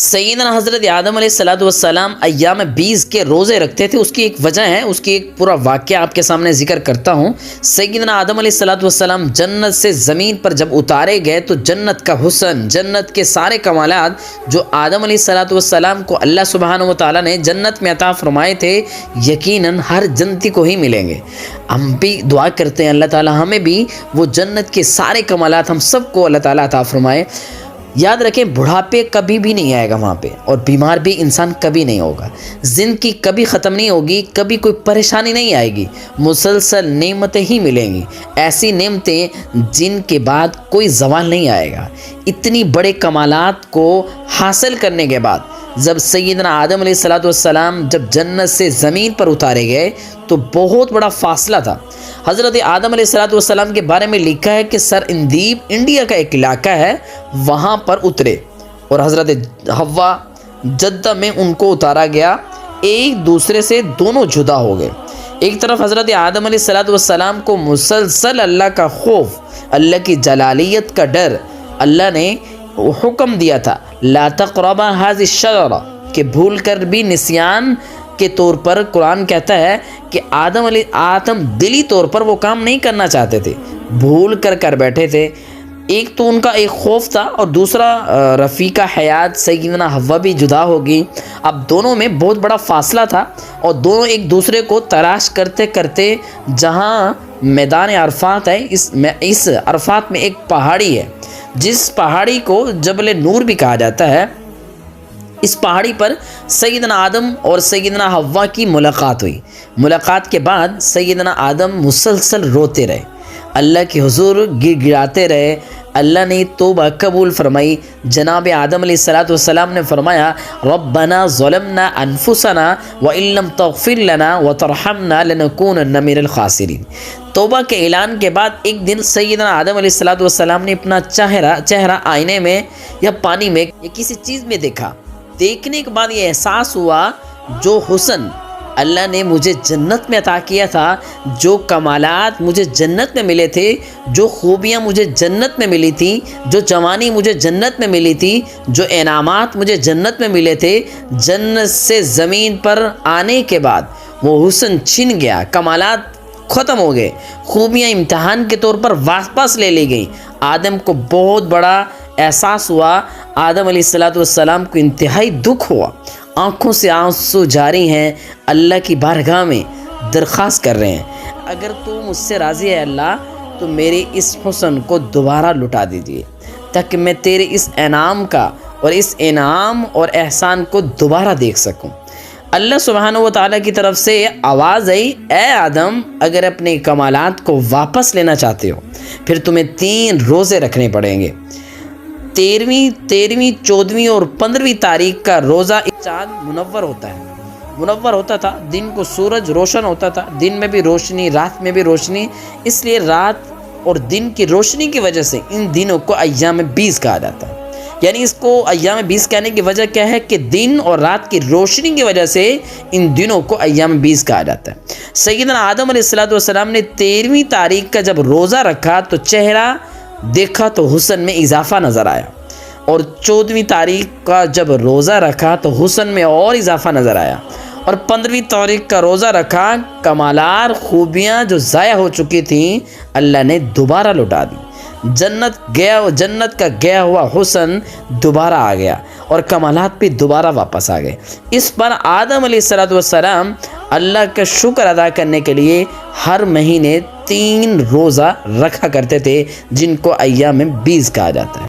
سیدنا حضرت آدم علیہ السلام ایام 20 کے روزے رکھتے تھے۔ اس کی ایک وجہ ہے، اس کی ایک پورا واقعہ آپ کے سامنے ذکر کرتا ہوں۔ سیدنا آدم علیہ السلام جنت سے زمین پر جب اتارے گئے تو جنت کا حسن، جنت کے سارے کمالات جو آدم علیہ السلام کو اللہ سبحانہ و تعالیٰ نے جنت میں عطا فرمائے تھے، یقیناً ہر جنتی کو ہی ملیں گے۔ ہم بھی دعا کرتے ہیں اللہ تعالیٰ ہمیں بھی وہ جنت کے سارے کمالات ہم سب کو اللہ تعالیٰ عطا فرمائے۔ یاد رکھیں، بڑھاپے کبھی بھی نہیں آئے گا وہاں پہ، اور بیمار بھی انسان کبھی نہیں ہوگا، زندگی کبھی ختم نہیں ہوگی، کبھی کوئی پریشانی نہیں آئے گی، مسلسل نعمتیں ہی ملیں گی، ایسی نعمتیں جن کے بعد کوئی زوال نہیں آئے گا۔ اتنی بڑے کمالات کو حاصل کرنے کے بعد جب سیدنا آدم علیہ السلام جب جنت سے زمین پر اتارے گئے تو بہت بڑا فاصلہ تھا۔ حضرت آدم علیہ السلام کے بارے میں لکھا ہے کہ سر اندیب انڈیا کا ایک علاقہ ہے، وہاں پر اترے، اور حضرت حوا جدہ میں ان کو اتارا گیا، ایک دوسرے سے دونوں جدا ہو گئے۔ ایک طرف حضرت آدم علیہ السلام کو مسلسل اللہ کا خوف، اللہ کی جلالیت کا ڈر، اللہ نے حکم دیا تھا لا تقربا هذه الشجرہ، کہ بھول کر بھی نسیان کے طور پر قرآن کہتا ہے کہ آدم دلی طور پر وہ کام نہیں کرنا چاہتے تھے، بھول کر بیٹھے تھے۔ ایک تو ان کا ایک خوف تھا، اور دوسرا رفیقہ حیات سیدنا حوا بھی جدا ہوگی۔ اب دونوں میں بہت بڑا فاصلہ تھا، اور دونوں ایک دوسرے کو تلاش کرتے کرتے جہاں میدان عرفات ہے، اس عرفات میں ایک پہاڑی ہے جس پہاڑی کو جبل نور بھی کہا جاتا ہے، اس پہاڑی پر سیدنا آدم اور سیدنا حوا کی ملاقات ہوئی۔ ملاقات کے بعد سیدنا آدم مسلسل روتے رہے، اللہ کے حضور گر گراتے رہے۔ اللہ نے توبہ قبول فرمائی۔ جناب آدم علیہ السلام نے فرمایا ربنا ظلمنا انفسنا وان لم تغفر لنا وترحمنا لنكونن من الخاسرین۔ توبہ کے اعلان کے بعد ایک دن سیدنا آدم علیہ السلام نے اپنا چہرہ آئینے میں یا پانی میں یا کسی چیز میں دیکھا۔ دیکھنے کے بعد یہ احساس ہوا جو حسن اللہ نے مجھے جنت میں عطا کیا تھا، جو کمالات مجھے جنت میں ملے تھے، جو خوبیاں مجھے جنت میں ملی تھی، جو جوانی مجھے جنت میں ملی تھی، جو انعامات مجھے جنت میں ملے تھے، جنت سے زمین پر آنے کے بعد وہ حسن چھن گیا، کمالات ختم ہو گئے، خوبیاں امتحان کے طور پر واپس لے لی گئیں۔ آدم کو بہت بڑا احساس ہوا، آدم علیہ السلام کو انتہائی دکھ ہوا، آنکھوں سے آنسو جاری ہیں، اللہ کی بارگاہ میں درخواست کر رہے ہیں اگر تو مجھ سے راضی ہے اللہ تو میرے اس حسن کو دوبارہ لٹا دیجیے، تاکہ میں تیرے اس انعام کا اور اس انعام اور احسان کو دوبارہ دیکھ سکوں۔ اللہ سبحانہ و تعالیٰ کی طرف سے آواز آئی، اے آدم اگر اپنے کمالات کو واپس لینا چاہتے ہو پھر تمہیں 3 روزے رکھنے پڑیں گے۔ 13ویں 14ویں اور 15ویں تاریخ کا روزہ چاند منور ہوتا تھا، دن کو سورج روشن ہوتا تھا، دن میں بھی روشنی، رات میں بھی روشنی، اس لیے رات اور دن کی روشنی کی وجہ سے ان دنوں کو ایام 20 کہا جاتا ہے۔ یعنی اس کو ایام 20 کہنے کی وجہ کیا ہے کہ دن اور رات کی روشنی کی وجہ سے ان دنوں کو ایام 20 کہا جاتا ہے۔ سیدنا آدم علیہ السلام نے 13ویں تاریخ کا جب روزہ رکھا تو چہرہ دیکھا تو حسن میں اضافہ نظر آیا، اور 14ویں تاریخ کا جب روزہ رکھا تو حسن میں اور اضافہ نظر آیا، اور 15ویں تاریخ کا روزہ رکھا، کمالات خوبیاں جو ضائع ہو چکی تھیں اللہ نے دوبارہ لوٹا دی، جنت کا گیا ہوا حسن دوبارہ آ گیا، اور کمالات بھی دوبارہ واپس آ گئے۔ اس پر آدم علیہ السلام اللہ کا شکر ادا کرنے کے لیے ہر مہینے 3 روزہ رکھا کرتے تھے، جن کو ایام 20 کہا جاتا ہے۔